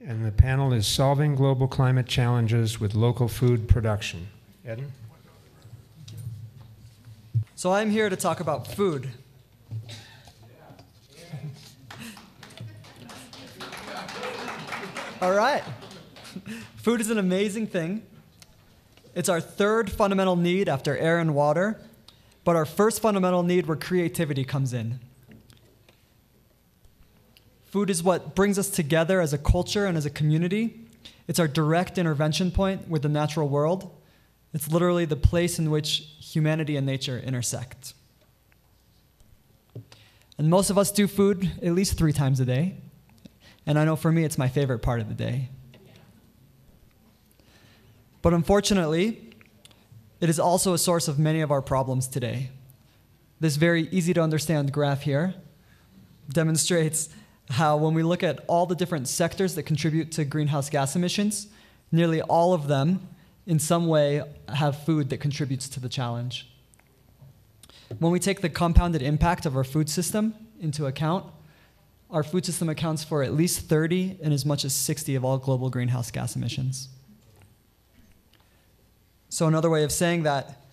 and the panel is Solving Global Climate Challenges with Local Food Production. Eden? So I'm here to talk about food. All right. Food is an amazing thing. It's our third fundamental need after air and water, but our first fundamental need where creativity comes in. Food is what brings us together as a culture and as a community. It's our direct intervention point with the natural world. It's literally the place in which humanity and nature intersect. And most of us do food at least 3 times a day. And I know for me, it's my favorite part of the day. But unfortunately, it is also a source of many of our problems today. This very easy to understand graph here demonstrates how when we look at all the different sectors that contribute to greenhouse gas emissions, nearly all of them in some way have food that contributes to the challenge. When we take the compounded impact of our food system into account, our food system accounts for at least 30 and as much as 60 of all global greenhouse gas emissions. So another way of saying that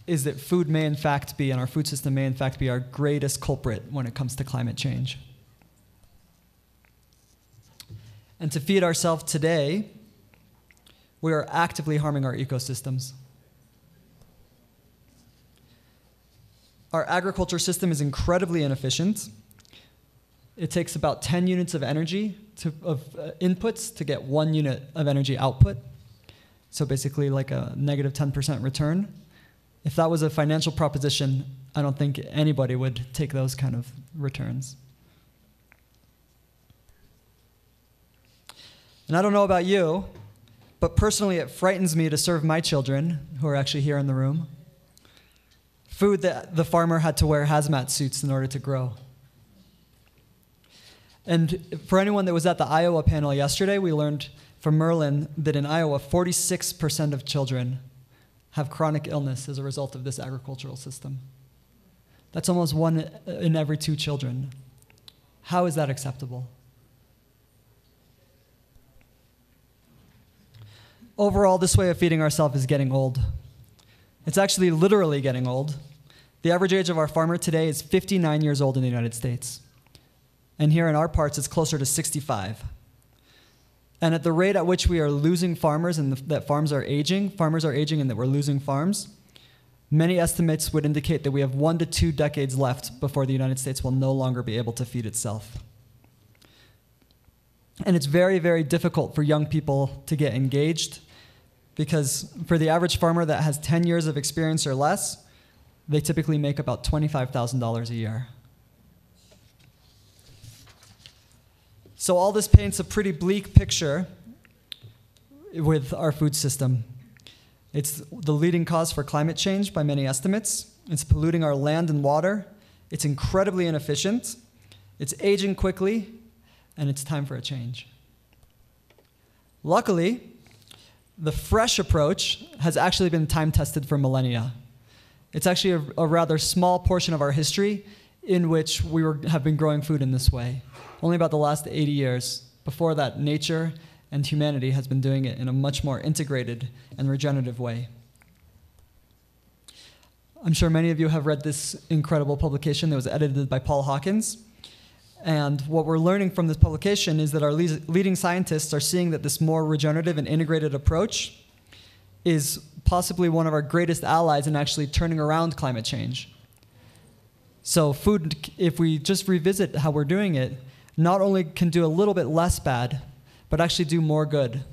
is that food may in fact be, and our food system may in fact be, our greatest culprit when it comes to climate change. And to feed ourselves today, we are actively harming our ecosystems. Our agriculture system is incredibly inefficient. It takes about 10 units of energy inputs to get 1 unit of energy output. So basically like a negative 10% return. If that was a financial proposition, I don't think anybody would take those kind of returns. And I don't know about you, but personally it frightens me to serve my children, who are actually here in the room, food that the farmer had to wear hazmat suits in order to grow. And for anyone that was at the Iowa panel yesterday, we learned from Merlin that in Iowa, 46% of children have chronic illness as a result of this agricultural system. That's almost 1 in every 2 children. How is that acceptable? Overall, this way of feeding ourselves is getting old. It's actually literally getting old. The average age of our farmer today is 59 years old in the United States. And here in our parts, it's closer to 65. And at the rate at which we are losing farmers and that farmers are aging and that we're losing farms, many estimates would indicate that we have 1 to 2 decades left before the United States will no longer be able to feed itself. And it's very, very difficult for young people to get engaged because for the average farmer that has 10 years of experience or less, they typically make about $25,000 a year. So all this paints a pretty bleak picture with our food system. It's the leading cause for climate change by many estimates. It's polluting our land and water. It's incredibly inefficient. It's aging quickly, and it's time for a change. Luckily, the fresh approach has actually been time-tested for millennia. It's actually a rather small portion of our history in which we have been growing food in this way. Only about the last 80 years. Before that, nature and humanity has been doing it in a much more integrated and regenerative way. I'm sure many of you have read this incredible publication that was edited by Paul Hawkins. And what we're learning from this publication is that our leading scientists are seeing that this more regenerative and integrated approach is possibly one of our greatest allies in actually turning around climate change. So food, if we just revisit how we're doing it, not only can do a little bit less bad, but actually do more good.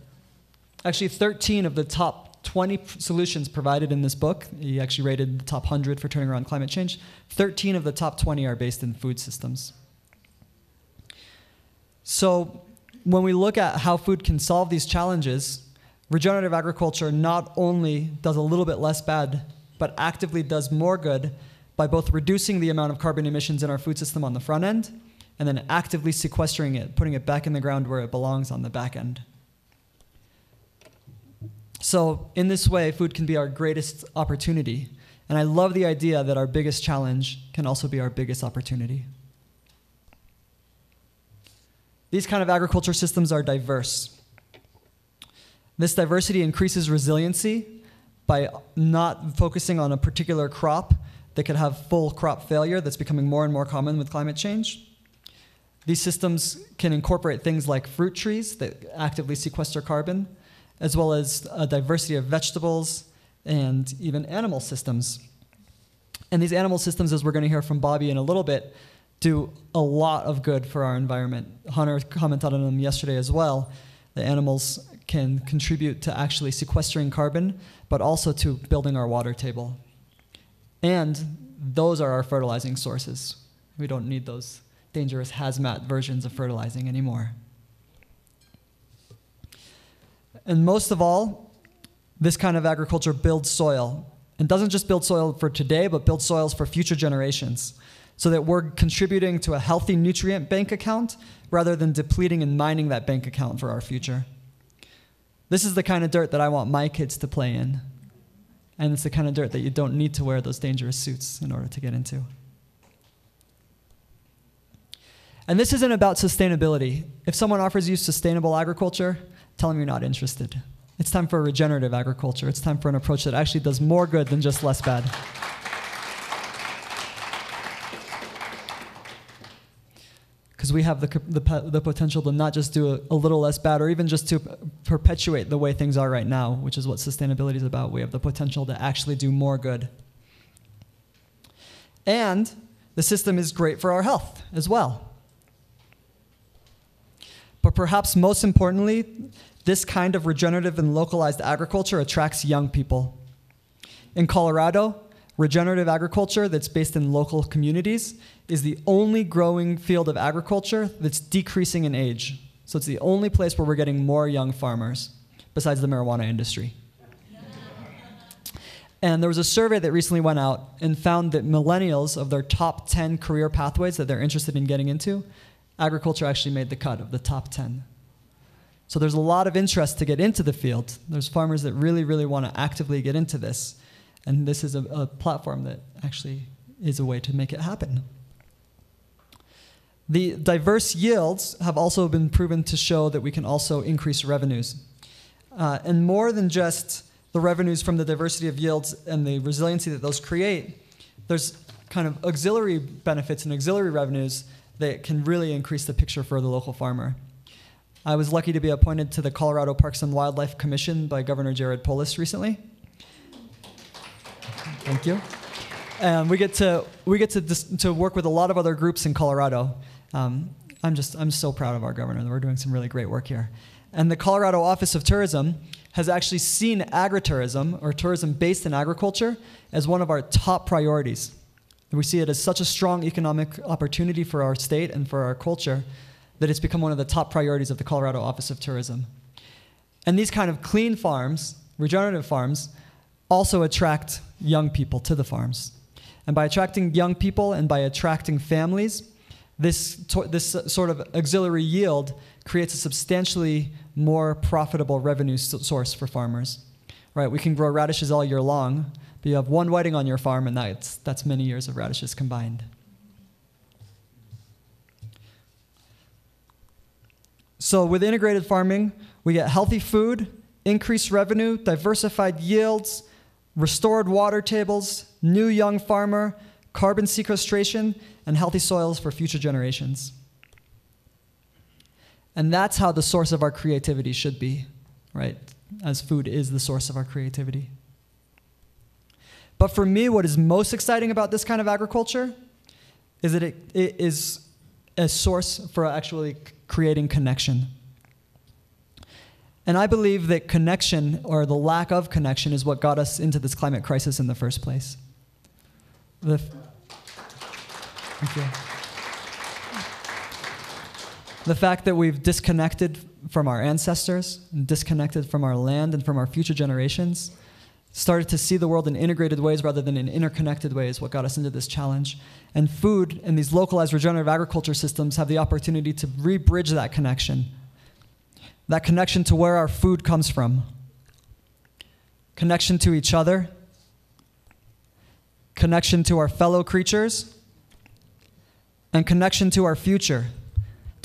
Actually, 13 of the top 20 solutions provided in this book, he actually rated the top 100 for turning around climate change, 13 of the top 20 are based in food systems. So when we look at how food can solve these challenges, regenerative agriculture not only does a little bit less bad, but actively does more good by both reducing the amount of carbon emissions in our food system on the front end, and then actively sequestering it, putting it back in the ground where it belongs on the back end. So in this way, food can be our greatest opportunity. And I love the idea that our biggest challenge can also be our biggest opportunity. These kind of agriculture systems are diverse. This diversity increases resiliency by not focusing on a particular crop that could have full crop failure that's becoming more and more common with climate change. These systems can incorporate things like fruit trees that actively sequester carbon, as well as a diversity of vegetables and even animal systems. And these animal systems, as we're going to hear from Bobby in a little bit, do a lot of good for our environment. Hunter commented on them yesterday as well. The animals can contribute to actually sequestering carbon, but also to building our water table. And those are our fertilizing sources. We don't need those dangerous hazmat versions of fertilizing anymore. And most of all, this kind of agriculture builds soil. And doesn't just build soil for today, but builds soils for future generations, so that we're contributing to a healthy nutrient bank account rather than depleting and mining that bank account for our future. This is the kind of dirt that I want my kids to play in. And it's the kind of dirt that you don't need to wear those dangerous suits in order to get into. And this isn't about sustainability. If someone offers you sustainable agriculture, tell them you're not interested. It's time for regenerative agriculture. It's time for an approach that actually does more good than just less bad. Because we have the potential to not just do a little less bad, or even just to perpetuate the way things are right now, which is what sustainability is about. We have the potential to actually do more good. And the system is great for our health as well. But perhaps most importantly, this kind of regenerative and localized agriculture attracts young people. In Colorado, regenerative agriculture that's based in local communities is the only growing field of agriculture that's decreasing in age. So it's the only place where we're getting more young farmers, besides the marijuana industry. And there was a survey that recently went out and found that millennials, of their top 10 career pathways that they're interested in getting into, agriculture actually made the cut of the top 10. So there's a lot of interest to get into the field. There's farmers that really, really want to actively get into this. And this is a platform that actually is a way to make it happen. The diverse yields have also been proven to show that we can also increase revenues. And more than just the revenues from the diversity of yields and the resiliency that those create, there's kind of auxiliary benefits and auxiliary revenues that can really increase the picture for the local farmer. I was lucky to be appointed to the Colorado Parks and Wildlife Commission by Governor Jared Polis recently. Thank you. And we get to work with a lot of other groups in Colorado. I'm so proud of our governor. We're doing some really great work here. And the Colorado Office of Tourism has actually seen agritourism, or tourism based in agriculture, as one of our top priorities. We see it as such a strong economic opportunity for our state and for our culture that it's become one of the top priorities of the Colorado Office of Tourism. And these kind of clean farms, regenerative farms, also attract young people to the farms. And by attracting young people and by attracting families, this sort of auxiliary yield creates a substantially more profitable revenue source for farmers. Right? We can grow radishes all year long, but you have one whiting on your farm, and that's many years of radishes combined. So with integrated farming, we get healthy food, increased revenue, diversified yields, restored water tables, new young farmer, carbon sequestration, and healthy soils for future generations. And that's how the source of our creativity should be, right? As food is the source of our creativity. But for me, what is most exciting about this kind of agriculture is that it is a source for actually creating connection. And I believe that connection, or the lack of connection, is what got us into this climate crisis in the first place. Thank you. The fact that we've disconnected from our ancestors, and disconnected from our land and from our future generations, started to see the world in integrated ways rather than in interconnected ways, what got us into this challenge. And food and these localized regenerative agriculture systems have the opportunity to re-bridge that connection to where our food comes from, connection to each other, connection to our fellow creatures, and connection to our future,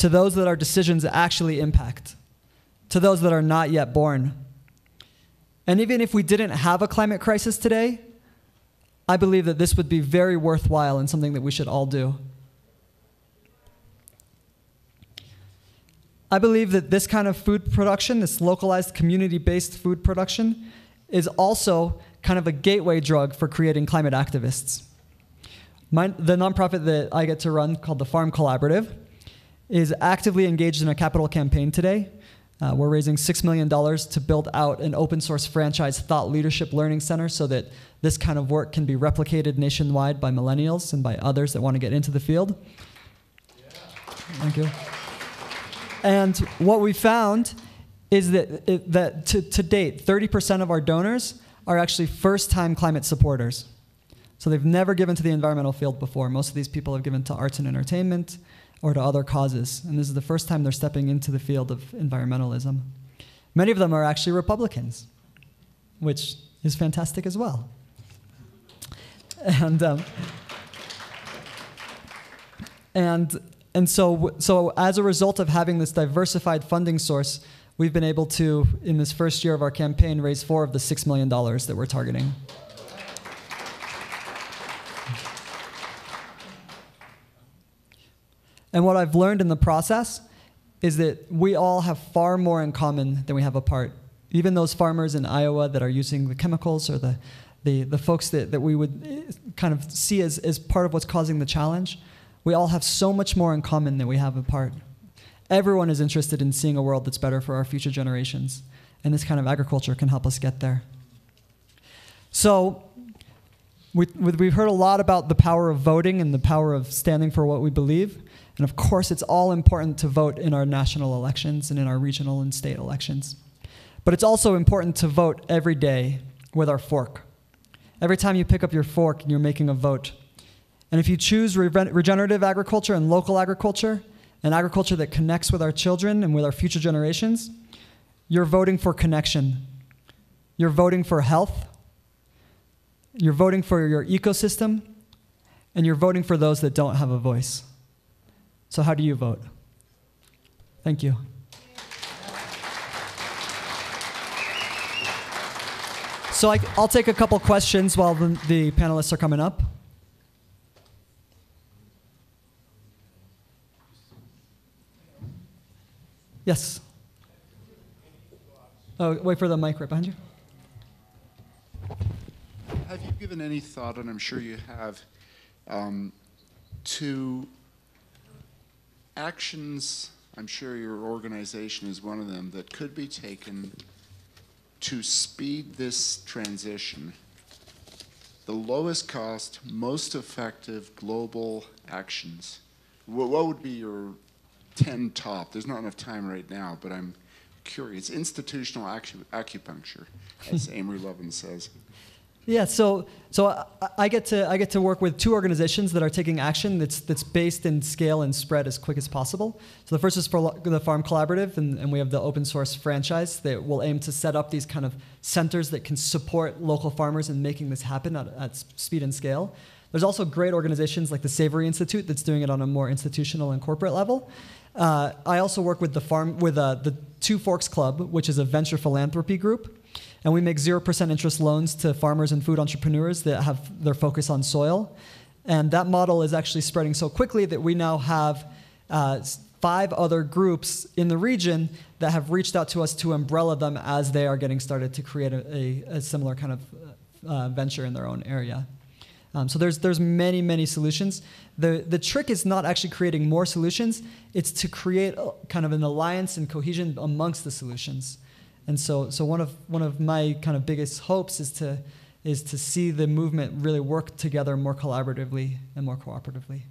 to those that our decisions actually impact, to those that are not yet born. And even if we didn't have a climate crisis today, I believe that this would be very worthwhile and something that we should all do. I believe that this kind of food production, this localized community-based food production, is also kind of a gateway drug for creating climate activists. The nonprofit that I get to run, called the Farm Collaborative, is actively engaged in a capital campaign today. We're raising $6 million to build out an open source franchise thought leadership learning center so that this kind of work can be replicated nationwide by millennials and by others that want to get into the field. Yeah. Thank you. And what we found is that to date, 30% of our donors are actually first-time climate supporters. So they've never given to the environmental field before. Most of these people have given to arts and entertainment or to other causes. And this is the first time they're stepping into the field of environmentalism. Many of them are actually Republicans, which is fantastic as well. And so as a result of having this diversified funding source, we've been able to, in this first year of our campaign, raise 4 of the $6 million that we're targeting. And what I've learned in the process is that we all have far more in common than we have apart. Even those farmers in Iowa that are using the chemicals, or the folks that we would kind of see as part of what's causing the challenge, we all have so much more in common than we have apart. Everyone is interested in seeing a world that's better for our future generations, and this kind of agriculture can help us get there. So we've heard a lot about the power of voting and the power of standing for what we believe, and of course it's all important to vote in our national elections and in our regional and state elections. But it's also important to vote every day with our fork. Every time you pick up your fork, you're making a vote. And if you choose regenerative agriculture and local agriculture, and agriculture that connects with our children and with our future generations, you're voting for connection. You're voting for health. You're voting for your ecosystem. And you're voting for those that don't have a voice. So how do you vote? Thank you. So I'll take a couple questions while the panelists are coming up. Yes. Oh, wait for the mic right behind you. Have you given any thought, and I'm sure you have, to actions, I'm sure your organization is one of them, that could be taken to speed this transition? The lowest cost, most effective global actions. What would be your 10 top? There's not enough time right now, but I'm curious. Institutional acupuncture, as Amory Lovin says. Yeah, so I get to work with 2 organizations that are taking action that's based in scale and spread as quick as possible. So the first is for the Farm Collaborative, and we have the open source franchise that will aim to set up these kind of centers that can support local farmers in making this happen at speed and scale. There's also great organizations like the Savory Institute that's doing it on a more institutional and corporate level. I also work with the Two Forks Club, which is a venture philanthropy group. And we make 0% interest loans to farmers and food entrepreneurs that have their focus on soil. And that model is actually spreading so quickly that we now have 5 other groups in the region that have reached out to us to umbrella them as they are getting started to create a similar kind of venture in their own area. So there's many, many solutions. The trick is not actually creating more solutions. It's to create kind of an alliance and cohesion amongst the solutions. And so one of my kind of biggest hopes is to see the movement really work together more collaboratively and more cooperatively.